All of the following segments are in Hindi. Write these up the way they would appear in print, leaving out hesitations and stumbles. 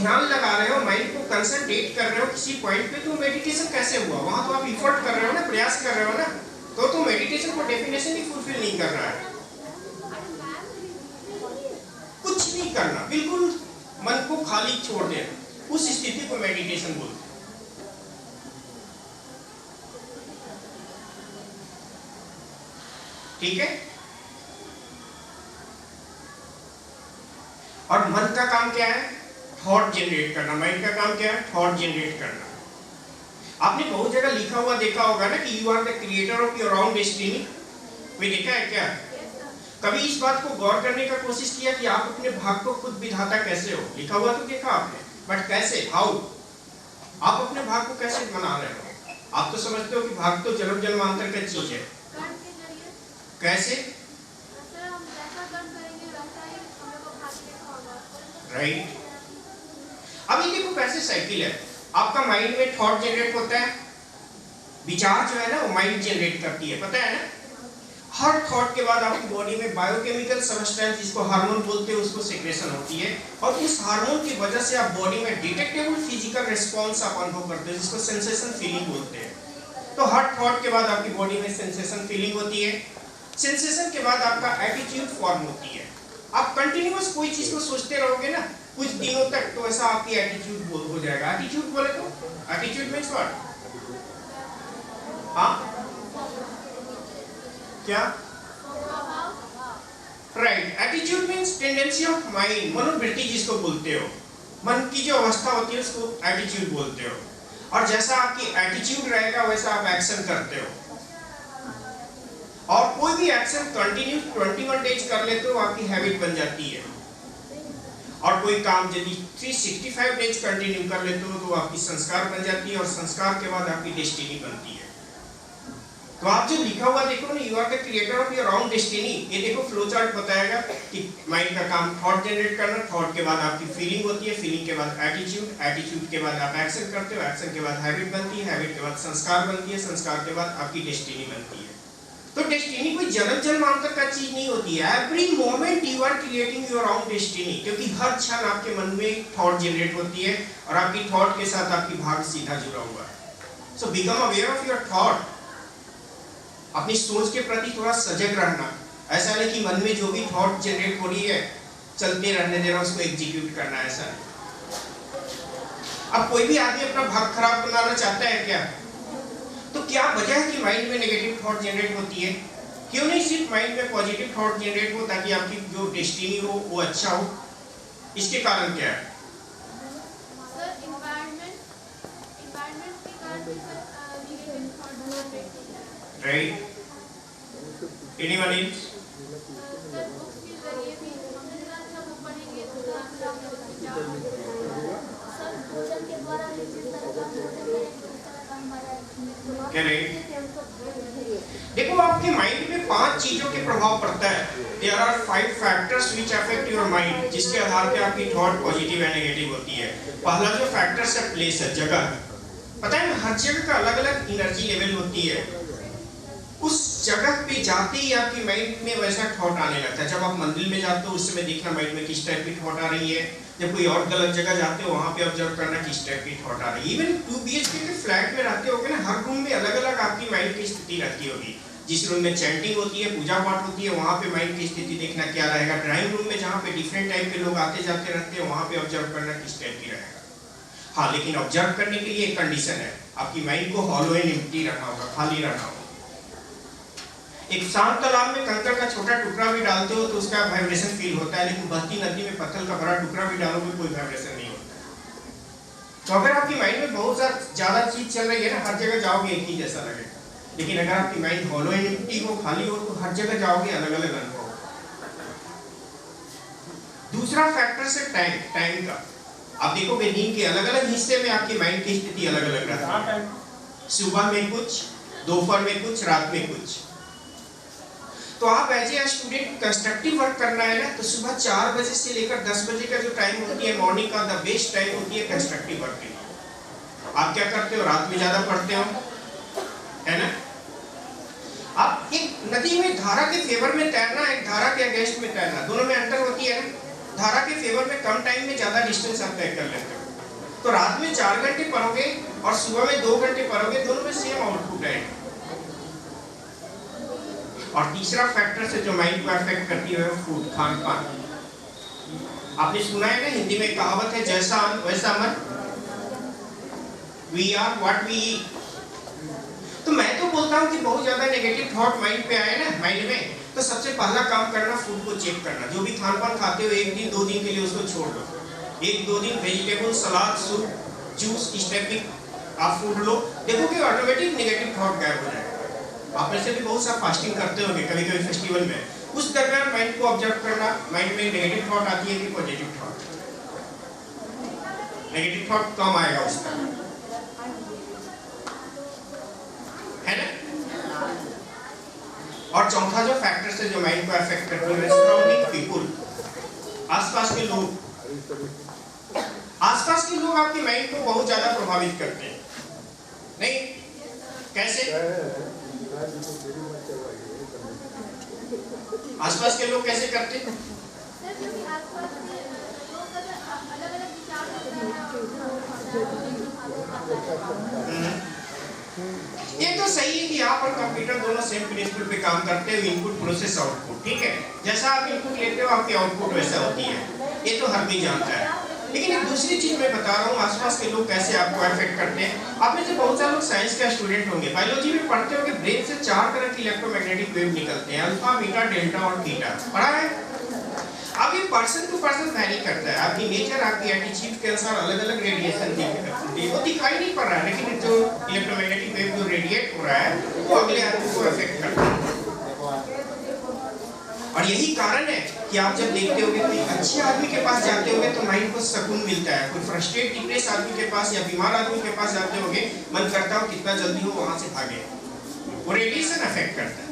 ध्यान लगा रहे हो, माइंड को कंसंट्रेट कर रहे हो किसी पॉइंट पे, तो मेडिटेशन कैसे हुआ? वहां तो आप इफर्ट कर रहे हो ना, प्रयास कर रहे हो ना, तो मेडिटेशन को डेफिनेशन ही फुलफिल नहीं कर रहा है। कुछ नहीं करना, बिल्कुल मन को खाली छोड़ देना, उस स्थिति को मेडिटेशन बोलते हैं। ठीक है? और मन का काम क्या है? थॉट जनरेट करना। माइंड का काम क्या है? थॉट जनरेट करना। आपने बहुत जगह लिखा हुआ देखा होगा ना कि you are the creator of your own destiny. कोई देखा है क्या? कभी इस बात को गौर करने का कोशिश किया कि आप अपने भाग्य को खुद विधाता कैसे हो? लिखा हुआ तो देखा आपने, बट कैसे? हाउ? आप अपने भाग्य को कैसे बना रहे हो? आप तो समझते हो कि भाग्य तो जन्म जन्मांतर का चीज है। कैसे? राइट। अब ये देखो कैसे साइकिल है। आपका माइंड में थॉट जनरेट होता है, विचार जो है ना वो माइंड जनरेट करती है, पता है ना? हर थॉट के बाद आपकी बॉडी में बायोकेमिकल सब्सटेंस, जिसको हार्मोन बोलते हैं, उसको सेक्रेशन होती है, और उस हार्मोन की वजह से आप बॉडी में डिटेक्टेबल फिजिकल रिस्पॉन्स आप अनुभव करते हो, जिसको सेंसेशन फीलिंग बोलते हैं। तो हर थॉट के बाद आपकी बॉडी में सेंसेशन फीलिंग होती है। सेंसेशन के बाद आपका एटीट्यूड फॉर्म होती है। आप कंटिन्यूअस कोई चीज को सोचते रहोगे ना कुछ दिनों तक, तो ऐसा आपकी एटीट्यूड हो जाएगा। एटीट्यूड बोले तो एटीट्यूड मींस व्हाट? हाँ, क्या? Right. Attitude means tendency of mind, मनोवृत्ति जिसको बोलते हो, मन की जो अवस्था होती है उसको एटीट्यूड बोलते हो। और जैसा आपकी एटीट्यूड रहेगा वैसा आप एक्शन करते हो, और कोई भी एक्शन कंटिन्यू 21 डेज कर लेते हो आपकी हैबिट बन जाती है, और कोई काम यदि 365 डेज कंटिन्यू कर लेते हो तो आपकी संस्कार बन जाती है, और संस्कार के बाद आपकी डेस्टिनी बनती है। तो आप जो लिखा हुआ देखो ना, you are the creator of your own destiny, ये देखो फ्लो चार्ट बताएगा कि माइंड का काम थॉट जनरेट करना, थॉट के बाद आपकी फीलिंग होती है, फीलिंग के बाद एटीट्यूड, एटीट्यूड के बाद आप एक्शन करते हो, एक्शन के बाद हैबिट बनती है, हैबिट के बाद संस्कार बनती है, संस्कार के बाद आपकी डेस्टिनी बनती है। तो डेस्टिनी कोई जन्म जन्मांतर का चीज नहीं होती है। Every moment you are creating your own destiny, क्योंकि हर क्षण आपके मन में थॉट जनरेट होती है, और आपकी थॉट के साथ आपकी भाग्य सीधा जुड़ा हुआ है। So become aware of your thought. अपनी सोच के प्रति थोड़ा सजग रहना। ऐसा नहीं कि मन में जो भी थॉट जनरेट हो रही है चलते रहने देना, उसको एग्जीक्यूट करना, ऐसा नहीं। अब कोई भी आदमी अपना भाग्य खराब बनाना चाहता है क्या? तो क्या वजह है कि माइंड में नेगेटिव थॉट जनरेट होती है? क्यों नहीं सिर्फ माइंड में पॉजिटिव थॉट जनरेट हो, ताकि आपकी जो डेस्टिनी हो वो अच्छा हो? इसके कारण क्या है? सर एनवायरनमेंट के कारण नेगेटिव थॉट जनरेट होता है। Right. Anyone else? Sir books के जरिए भी हम जितना अच्छा बुक पढ़ेंगे उतना अच्छा हम लोग विचार होगा। सर भोजन के द्वारा भी जिस तरह का भोजन करेंगे उस तरह का हमारा देखो आपके माइंड में 5 चीजों के प्रभाव पड़ता है। There are 5 factors which affect your mind, जिसके आधार पे आपकी थॉट पॉजिटिव या नेगेटिव होती है। पहला जो फैक्टर्स है प्लेस है, जगह। पता है हर जगह का अलग अलग एनर्जी लेवल होती है। उस जगह पे जाते ही आपकी माइंड में वैसा थॉट आने लगता है। जब आप मंदिर में जाते हो उस समय देखना माइंड में किस टाइप की थॉट आ रही है। जब कोई और गलत जगह जाते हो वहां पे ऑब्जर्व करना किस टाइप की थॉट आ रही है। इवन 2 BHK के फ्लैट में रहते होगे ना, हर रूम में अलग अलग आपकी माइंड की स्थिति रहती होगी। जिस रूम में चैंटिंग होती है, पूजा पाठ होती है, वहां पे माइंड की स्थिति देखना क्या रहेगा। ड्राइंग रूम में जहाँ पे डिफरेंट टाइप के लोग आते जाते रहते हैं, वहां पे ऑब्जर्व करना किस टाइप की रहेगा। हाँ, लेकिन ऑब्जर्व करने के लिए एक कंडीशन है, आपकी माइंड को हॉलो एंड एम्प्टी रखना होगा, खाली रहना होगा। एक शांत तालाब में कंकड़ का छोटा टुकड़ा भी डालते हो तो उसका वाइब्रेशन फील होता है, लेकिन बहती नदी में पत्थर का बड़ा टुकड़ा भी डालोगे कोई वाइब्रेशन नहीं होता। तो अगर आपकी माइंड में बहुत ज्यादा चीज चल रही है ना, हर जगह जाओगे एक ही जैसा लगेगा। लेकिन अगर आपकी माइंड हॉलो एंड एम्प्टी हो, खाली हो, तो हर जगह जाओगे अलग अलग अनुभव। दूसरा फैक्टर है टाइम का। आप देखोगे दिन के अलग अलग हिस्से में आपकी माइंड की स्थिति अलग अलग रहती है। सुबह में कुछ, दोपहर में कुछ, रात में कुछ। तो आप as a student constructive work करना है ना, तो सुबह 4 बजे से लेकर 10 बजे का जो टाइम होती है मॉर्निंग का, द बेस्ट टाइम होती है कंस्ट्रक्टिव वर्क के लिए। आप क्या करते हो? रात में ज्यादा पढ़ते हो, है ना? आप एक नदी में धारा के फेवर में तैरना, एक धारा के अगेंस्ट में तैरना, दोनों में अंतर होती है ना। धारा के फेवर में कम टाइम में ज्यादा डिस्टेंस आप तय कर लेते हो। तो रात में 4 घंटे पढ़ोगे और सुबह में 2 घंटे पढ़ोगे, दोनों में सेम आउटपुट है। और तीसरा फैक्टर से जो माइंड को अफेक्ट करती है वो फूड, खान पान। आपने सुना है ना, हिंदी में कहावत है, जैसा अन्न वैसा मन, we are what we eat. तो मैं तो बोलता हूँ कि बहुत ज्यादा नेगेटिव थॉट माइंड पे आए ना, माइंड में, तो सबसे पहला काम करना फूड को चेक करना। जो भी खान पान खाते हो 1 दिन 2 दिन के लिए उसको छोड़ दो। 1-2 दिन वेजिटेबल, सलाद, सूप, जूस, इस टाइप की आप फूड लो, देखोगे ऑटोमेटिक नेगेटिव थॉट गायब हो जाएगा। आप में से भी बहुत सारा फास्टिंग करते होंगे कभी कभी फेस्टिवल में, उस दरमियान माइंड को ऑब्जर्व करना, माइंड में नेगेटिव थॉट आती है कि पॉजिटिव थॉट। नेगेटिव थॉट कम आएगा उस तरह, है ना। और चौथा जो फैक्टर से जो माइंड को अफेक्ट करती है, सराउंडिंग पीपुल, आसपास के लोग। आसपास के लोग आपके माइंड को बहुत ज्यादा प्रभावित करते हैं, नहीं? कैसे? आसपास के लोग कैसे करते हैं? ये तो सही है कि आप और कंप्यूटर दोनों सेम प्रिंसिपल पे काम करते हैं, इनपुट प्रोसेस आउटपुट, ठीक है। जैसा आप इनपुट लेते हो आपकी आउटपुट वैसा होती है, ये तो हर कोई जानता है। लेकिन एक दूसरी चीज मैं बता रहा हूँ, आसपास के लोग कैसे आपको अफेक्ट करते हैं। आप में से बहुत सारे लोग साइंस का स्टूडेंट होंगे, बायोलॉजी में पढ़ते होंगे, ब्रेन से 4 तरह की इलेक्ट्रोमैग्नेटिक वेव निकलते हैं, अल्फा, बीटा, डेल्टा और थीटा, पढ़ा है? अब ये पर्सन टू पर्सन वैरी करता है, आपकी नेचर, आपकी एटीट्यूड के अनुसार अलग अलग रेडिएशन दिखती है। वो दिखाई नहीं पड़ रहा है, लेकिन जो इलेक्ट्रोमैग्नेटिक वेव जो रेडिएट हो रहा है वो अगले आदमी को अफेक्ट करता है। और यही कारण है कि आप जब देखते होगे कोई अच्छे आदमी के पास जाते होगे तो माइंड को सुकून मिलता है। कोई फ्रस्ट्रेट, डिप्रेस आदमी के पास या बीमार आदमी के पास जाते होगे, मन करता हो कितना जल्दी हो वहां से भागे। वो रेडिएशन अफेक्ट करता है।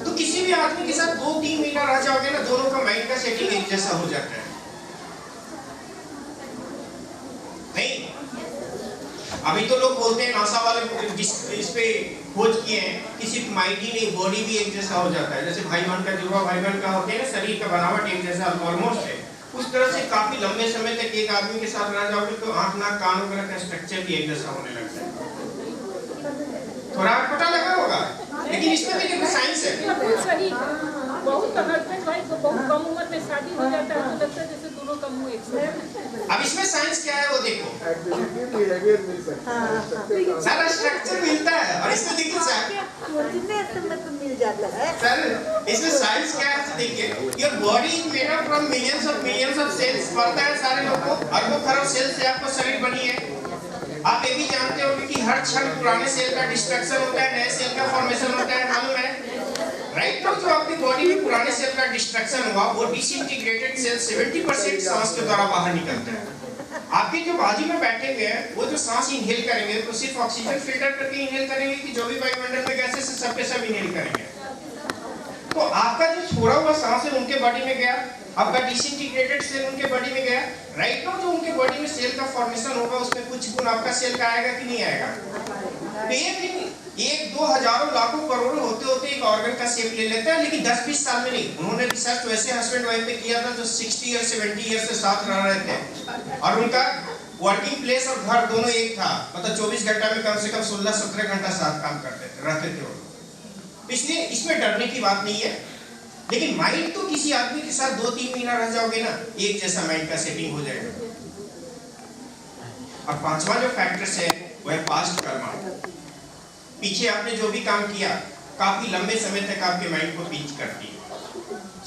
तो किसी भी आदमी के साथ 2-3 महीना रह जाओगे ना, दोनों का माइंड का सेटिंग एक जैसा हो जाता है, नहीं? अभी तो लोग बोलते हैं, नासा वाले इस पे खोज किए हैं कि सिर्फ माइंड ही नहीं, बॉडी भी एक जैसा हो जाता है। जैसे भाई बहन का जुड़वा, भाई बहन का होते हैं ना, शरीर का बनावट एक जैसा ऑलमोस्ट है, उस तरह से काफी लंबे समय तक एक आदमी के साथ रह जाओगे तो आंख, नाक, कान वगैरह का स्ट्रक्चर भी एक जैसा होने लगता है। थोड़ा पता लगा होगा, लेकिन इसमें भी देखो साइंस है। बहुत हस्बैंड वाइफ बहुत कम उम्र में शादी हो जाता है, तो लगता है जैसे दोनों का मुंह एक साथ। अब इसमें साइंस क्या है वो देखो, सारा स्ट्रक्चर मिलता है। और इसमें देखिए सर, मिल जाता है सर इसमें साइंस क्या है तो देखिए, your body is made up from millions of cells. पता है सारे लोगों को, अरबों खरब सेल से आपका शरीर बनी है। आप ये भी जानते होंगे कि हर क्षण पुराने सेल का डिस्ट्रक्शन होता है, नए सेल का फॉर्मेशन होता है, मालूम है? राइट। तो जो आपकी बॉडी में पुराने सेल का डिस्ट्रक्शन हुआ, वो डिसइंटीग्रेटेड सेल 70% सांस के द्वारा बाहर निकलते हैं। आपके जो बाजू में बैठे हुए हैं वो जो सांस इनहेल करेंगे तो सिर्फ ऑक्सीजन फिल्टर करके इनहेल करेंगे कि जो भी वायुमंडल में गैसेस है सब के सब इनहेल करेंगे। तो आपका जो छोड़ा हुआ सांस है उनके बॉडी में गया, आपका डिसइंटीग्रेटेड सेल उनके बॉडी में गया। राइट नाउ जो उनके बॉडी में सेल का फॉर्मेशन होगा उसमें कुछ गुण आपका सेल का आएगा कि नहीं आएगा? तो ये 1-2 हजारों लाखों करोड़ों होते होते एक ऑर्गन का शेप ले लेता है, लेकिन 10-20 साल में नहीं। उन्होंने रिसर्च वैसे हस्बैंड वाइफ पे किया था जो 60 या 70 ईयर से साथ रह रहे थे और उनका वर्किंग प्लेस और घर दोनों एक था, मतलब 24 घंटा में कम से कम 16-17 घंटा साथ काम करते थे, रहते थे वो। इसलिए इसमें डरने की बात नहीं है। लेकिन माइंड तो किसी आदमी के साथ 2-3 महीना रह जाओगे ना, एक जैसा माइंड का सेटिंग हो जाएगा। और 5वां जो फैक्टर्स है वो है पास्ट कर्मा। पीछे आपने जो भी काम किया काफी लंबे समय तक आपके माइंड को पिंच करती है।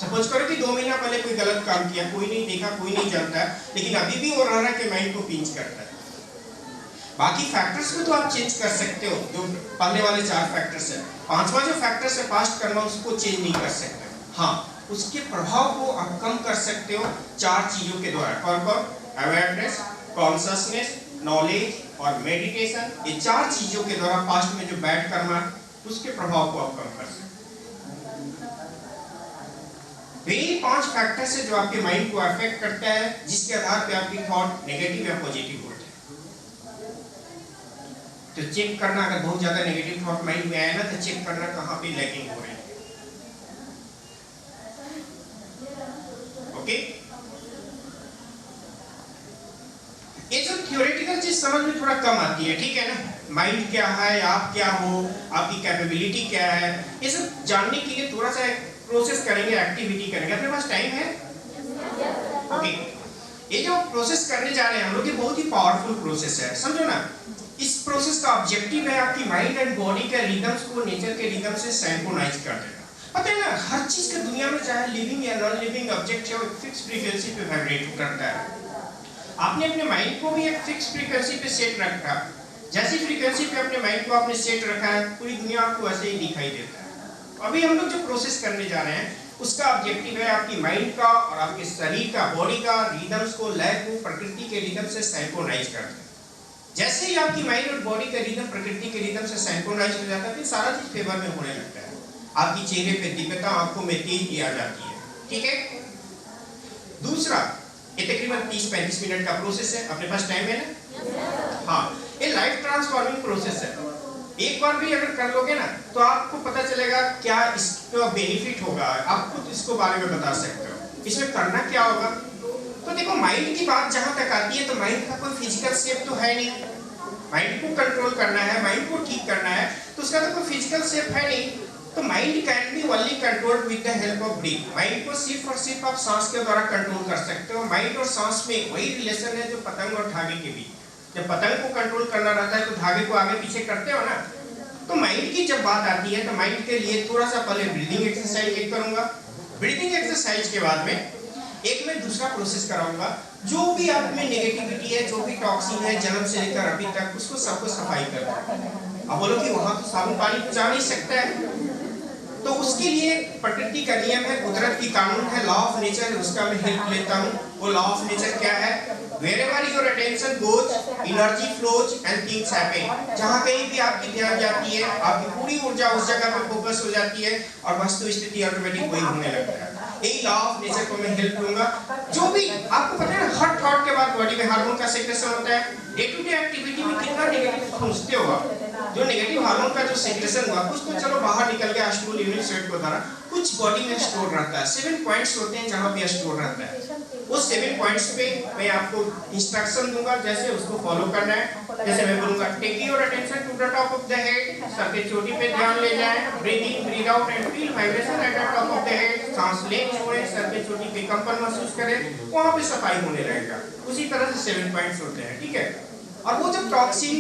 सपोज करो कि 2 महीना पहले कोई गलत काम किया, कोई नहीं देखा, कोई नहीं जानता, लेकिन अभी भी वो रह रहा के माइंड को पिंच करता है। बाकी फैक्टर्स को तो आप चेंज कर सकते हो, जो पहले वाले 4 फैक्टर्स है। 5वां जो फैक्टर्स है पास्ट कर्मा, उसको चेंज नहीं कर सकते। हाँ, उसके प्रभाव को आप कम कर सकते हो 4 चीजों के द्वारा। कौन-कौन? अवेयरनेस, कॉन्शसनेस, नॉलेज और मेडिटेशन। ये 4 चीजों के द्वारा पास्ट में जो बैड कर्मा उसके प्रभाव को आप कम कर सकते हो। ये 5 फैक्टर्स है जो आपके माइंड को अफेक्ट करता है, जिसके आधार पे आपकी थॉट नेगेटिव या पॉजिटिव होते हैं। तो चेक करना, अगर बहुत ज्यादा नेगेटिव थॉट माइंड में आया ना तो चेक करना कहाँ पे लैगिंग हो रही है। ओके। ये जो थियोरेटिकल चीज समझ में थोड़ा कम आती है, ठीक है ना, माइंड क्या है, आप क्या हो, आपकी कैपेबिलिटी क्या है, ये सब जानने के लिए थोड़ा सा प्रोसेस करेंगे, एक्टिविटी करेंगे। अपने पास टाइम है? ओके। ये जो प्रोसेस करने जा रहे हैं हम लोग, ये बहुत ही पावरफुल प्रोसेस है, समझो ना। इस प्रोसेस का ऑब्जेक्टिव है आपकी माइंड एंड बॉडी के रिदम्स को नेचर के रिदम से सिंक्रोनाइज कर देना। पता है ना, हर चीज के दुनिया में, चाहे लिविंग या नॉन लिविंग ऑब्जेक्ट है, वो फिक्स फ्रीक्वेंसी पे वाइब्रेट करता है। आपने अपने माइंड को भी एक फिक्स फ्रीक्वेंसी पे सेट रखा, जैसी फ्रीक्वेंसी पे अपने माइंड को आपने सेट रखा है, पूरी दुनिया आपको ऐसे ही दिखाई देता है। अभी हम लोग जो प्रोसेस करने जा रहे हैं, उसका ऑब्जेक्टिव है आपकी माइंड का और आपके शरीर का, बॉडी का रिदम्स को, लय को प्रकृति के रिदम से सिंक्रोनाइज कर दें। जैसे ही आपकी माइंड और बॉडी का रिदम प्रकृति के रिदम से सिंक्रोनाइज हो जाता है, फिर सारा चीज फेवर में होने लगता है। आपकी चेहरे पे दिव्यता, आंखों में तेजी आ जाती है, ठीक है। दूसरा, ये तकरीबन 30-35 मिनट का प्रोसेस है। अपने पास टाइम है ना? हाँ, ये लाइफ ट्रांसफॉर्मिंग प्रोसेस है। एक बार भी अगर कर लोगे ना, तो आपको पता चलेगा क्या इसका बेनिफिट होगा, आप खुद इसको बारे में बता सकते हो। इसमें करना क्या होगा, तो देखो, माइंड की बात जहां तक आती है, तो माइंड का कोई फिजिकल शेप तो है नहीं। माइंड को कंट्रोल करना है, माइंड को ठीक करना है, तो उसका तो कोई फिजिकल शेप है नहीं। तो mind can be only controlled with the help of breath. Mind को सिर्फ और सिर्फ आप सांस के द्वारा कंट्रोल कर सकते हो। माइंड और सांस में वही रिलेशन है जो पतंग और धागे के बीच। जब पतंग को कंट्रोल करना रहता है, तो धागे को आगे पीछे करते हो ना। तो माइंड की जब बात आती है, तो माइंड के लिए थोड़ा सा पहले ब्रीदिंग एक्सरसाइज एक करूंगा। ब्रीदिंग एक्सरसाइज के बाद में एक मैं दूसरा प्रोसेस कराऊंगा। जो भी आप में नेगेटिविटी है, जो भी टॉक्सिन है, जन्म से लेकर अभी तक, उसको सबको सफाई करना है। अब बोलो कि वहां तो साबुन पानी तो जा नहीं सकता है, तो उसके लिए प्रकृति का नियम है, कुदरत की कानून है, लॉ ऑफ नेचर, उसका मैं हेल्प लेता हूँ। वो लॉ ऑफ नेचर क्या है? Wherever your attention goes, energy flows and things happen. जहाँ कहीं भी आपकी ध्यान जाती है, आपकी पूरी ऊर्जा उस जगह पे फोकस हो जाती है और वस्तु स्थिति ऑटोमेटिक वही होने लगता है। यही लॉ ऑफ नेचर को मैं हेल्प लूंगा। जो भी आपको पता है ना, हर थॉट के बाद बॉडी में हार्मोन का सेक्रेशन होता है। डे टू डे एक्टिविटी में कितना नेगेटिव सोचते हो आप, जो नेगेटिव हार्मोन का जो सेक्रेशन हुआ, कुछ तो चलो बाहर निकल गया अस्ट्रोल यूनिट स्वेट के द्वारा, कुछ बॉडी में स्टोर रहता है। 7 पॉइंट्स होते हैं जहाँ पे स्टोर रहता है। उस 7 पॉइंट्स पे मैं आपको इंस्ट्रक्शन दूंगा, जैसे उसको फॉलो करना है। जैसे मैं बोलूंगा, take your attention to the top of the head, सर के चोटी पे ध्यान ले जाएं, breathe in breathe out and feel vibration at the top of the head. सांस लें, छोड़ें, सर के चोटी पे कंपन महसूस करें, वहां पे सफाई होने लगेगा। उसी तरह से 7 पॉइंट्स होते हैं, ठीक है। और वो जब टॉक्सिन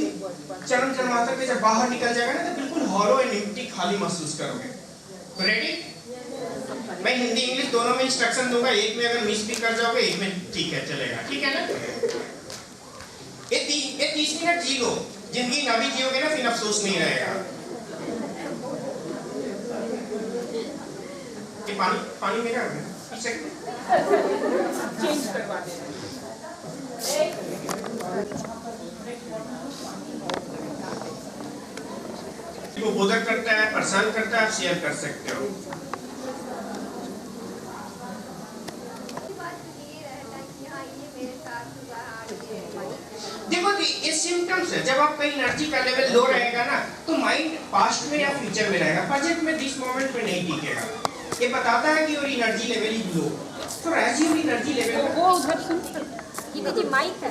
चरम जन्मांतर के जब बाहर निकल जाएगा ना, तो बिल्कुल हॉलो एंड एम्प्टी, खाली महसूस करोगे। तो रेडी? मैं हिंदी इंग्लिश दोनों में इंस्ट्रक्शन दूंगा। एक में अगर मिस भी कर जाओगे, एक में ठीक है चलेगा, ठीक है ना। ये 30 मिनट जी लो। जिंदगी ना भी जियोगे ना, फिर अफसोस नहीं रहेगा। ये पानी मेरा है, चेंज करवा देना। वो बोधक करता है, परेशान करता है, आप शेयर कर सकते हो। देखो ये सिम्टम्स है। जब आपका एनर्जी का लेवल लो रहेगा ना, तो माइंड पास्ट में या फ्यूचर में रहेगा, प्रेजेंट में दिस मोमेंट में नहीं टिकेगा। ये बताता है कि your energy level is low. तो एज योर एनर्जी लेवल, वो उधर सुन, ये तो माइक है।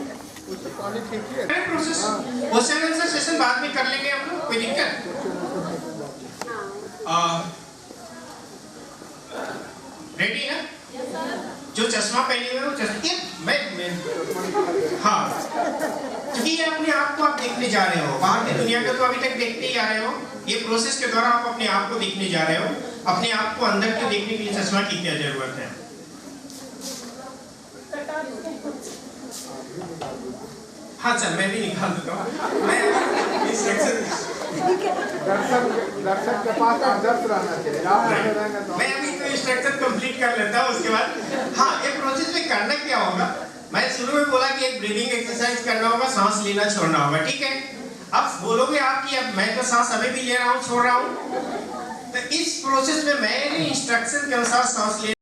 पानी ठीक है। प्रोसेस क्वेश्चन आंसर सेशन बाद में कर लेंगे हम लोग, कोई दिक्कत? रेडी ना? जो चश्मा पहने हुए वो चश्मा, मैं हाँ, क्योंकि ये अपने आप को आप देखने जा रहे हो। बाहर की दुनिया को तो अभी तक देखते ही आ रहे हो। ये प्रोसेस के दौरान आप अपने आप को देखने जा रहे हो। अपने आप को अंदर के देखने के लिए चश्मा की क्या जरूरत है? हाँ चल, मैं भी निकाल देता हूँ। मैं दर्शक के पास आदर्श रहना चाहिए। आप रहेंगे तो मैं अभी तो इंस्ट्रक्शन कंप्लीट कर लेता हूँ, उसके बाद हाँ, ये प्रोसेस में करना क्या होगा। मैं शुरू में बोला कि एक ब्रीदिंग एक्सरसाइज करना होगा, सांस लेना छोड़ना होगा, ठीक है। अब बोलोगे आप कि अब मैं तो सांस अभी भी ले रहा हूँ, छोड़ रहा हूँ। तो इस प्रोसेस में मैंने इंस्ट्रक्शन के अनुसार सांस ले